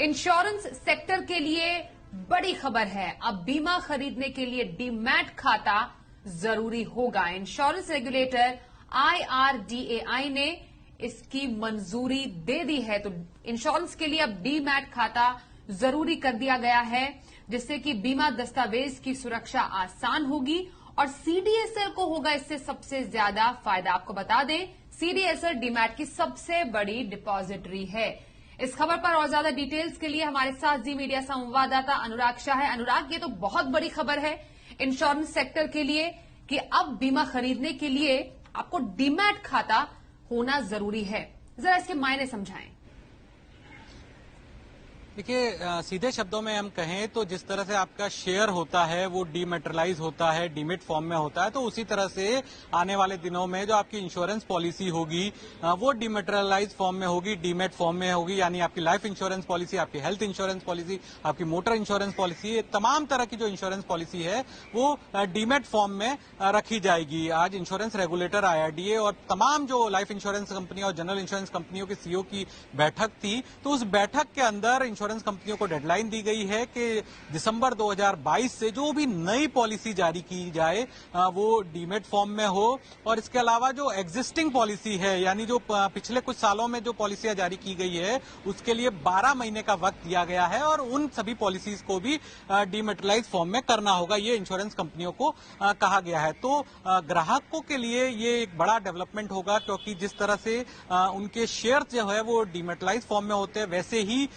Insurance sector के लिए बड़ी खबर है। अब बीमा खरीदने के लिए डीमैट खाता जरूरी होगा। इंश्योरेंस रेगुलेटर IRDAI ने इसकी मंजूरी दे दी है, तो इंश्योरेंस के लिए अब डीमैट खाता जरूरी कर दिया गया है, जिससे कि बीमा दस्तावेज की सुरक्षा आसान होगी और सीडीएसएल को होगा इससे सबसे ज्यादा फायदा। आपको बता दें, सीडीएसएल डीमैट की सबसे बड़ी डिपॉजिटरी है। इस खबर पर और ज्यादा डिटेल्स के लिए हमारे साथ जी मीडिया संवाददाता अनुराग शाह है। अनुराग, ये तो बहुत बड़ी खबर है इंश्योरेंस सेक्टर के लिए कि अब बीमा खरीदने के लिए आपको डीमैट खाता होना जरूरी है। जरा इसके मायने समझाएं। देखिए, सीधे शब्दों में हम कहें तो जिस तरह से आपका शेयर होता है वो डीमेटेरियलाइज होता है, डीमेट फॉर्म में होता है, तो उसी तरह से आने वाले दिनों में जो आपकी इंश्योरेंस पॉलिसी होगी वो डीमेटेरियलाइज फॉर्म में होगी, डीमेट फॉर्म में होगी। यानी आपकी लाइफ इंश्योरेंस पॉलिसी, आपकी हेल्थ इंश्योरेंस पॉलिसी, आपकी मोटर इंश्योरेंस पॉलिसी, तमाम तरह की जो इंश्योरेंस पॉलिसी है वो डीमेट फॉर्म में रखी जाएगी। आज इंश्योरेंस रेगुलेटर IRDA और तमाम जो लाइफ इंश्योरेंस कंपनियों और जनरल इंश्योरेंस कंपनियों के सीईओ की बैठक थी, तो उस बैठक के अंदर इंश्योरेंस कंपनियों को डेडलाइन दी गई है कि दिसंबर 2022 से जो भी नई पॉलिसी जारी की जाए वो डीमेट फॉर्म में हो। और इसके अलावा जो एग्जिस्टिंग पॉलिसी है, यानी जो पिछले कुछ सालों में जो पॉलिसियां जारी की गई है, उसके लिए 12 महीने का वक्त दिया गया है और उन सभी पॉलिसीज को भी डीमेटेरियलाइज फॉर्म में करना होगा, ये इंश्योरेंस कंपनियों को कहा गया है। तो ग्राहकों के लिए ये एक बड़ा डेवलपमेंट होगा, क्योंकि जिस तरह से उनके शेयर जो है वो डीमेटेरियलाइज फॉर्म में होते हैं, वैसे ही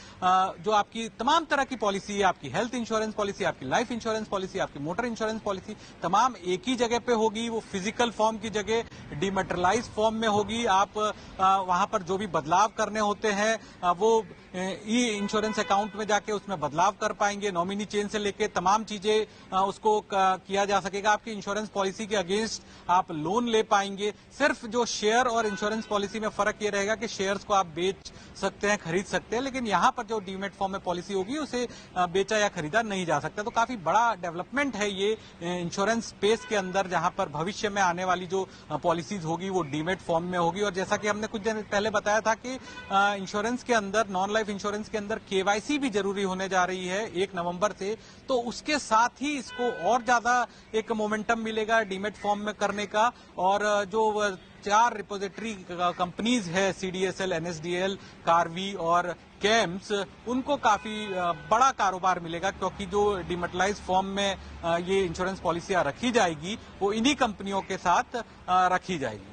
जो आपकी तमाम तरह की पॉलिसी है, आपकी हेल्थ इंश्योरेंस पॉलिसी, आपकी लाइफ इंश्योरेंस पॉलिसी, आपकी मोटर इंश्योरेंस पॉलिसी, तमाम एक ही जगह पे होगी। वो फिजिकल फॉर्म की जगह डीमेटेरियलाइज फॉर्म में होगी। आप वहां पर जो भी बदलाव करने होते हैं वो ई इंश्योरेंस अकाउंट में जाके उसमें बदलाव कर पाएंगे। नॉमिनी चेंज से लेके तमाम चीजें उसको किया जा सकेगा। आपकी इंश्योरेंस पॉलिसी के अगेंस्ट आप लोन ले पाएंगे। सिर्फ जो शेयर और इंश्योरेंस पॉलिसी में फर्क ये रहेगा कि शेयर्स को आप बेच सकते हैं, खरीद सकते हैं, लेकिन यहां पर जो डीमेट फॉर्म में पॉलिसी होगी उसे बेचा या खरीदा नहीं जा सकता। तो काफी बड़ा डेवलपमेंट है ये इंश्योरेंस स्पेस के अंदर, जहां पर भविष्य में आने वाली जो पॉलिसीज होगी वो डीमेट फॉर्म में होगी। और जैसा कि हमने कुछ दिन पहले बताया था कि इंश्योरेंस के अंदर, नॉन लाइफ इंश्योरेंस के अंदर KYC भी जरूरी होने जा रही है 1 नवंबर से, तो उसके साथ ही इसको और ज्यादा एक मोमेंटम मिलेगा डीमेट फॉर्म में करने का। और जो 4 रिपोजिटरी कंपनीज है, CDSL, NSDL, कार्वी और कैम्स, उनको काफी बड़ा कारोबार मिलेगा, क्योंकि जो डीमेटेरियलाइज फॉर्म में ये इंश्योरेंस पॉलिसियां रखी जाएगी वो इन्हीं कंपनियों के साथ रखी जाएगी।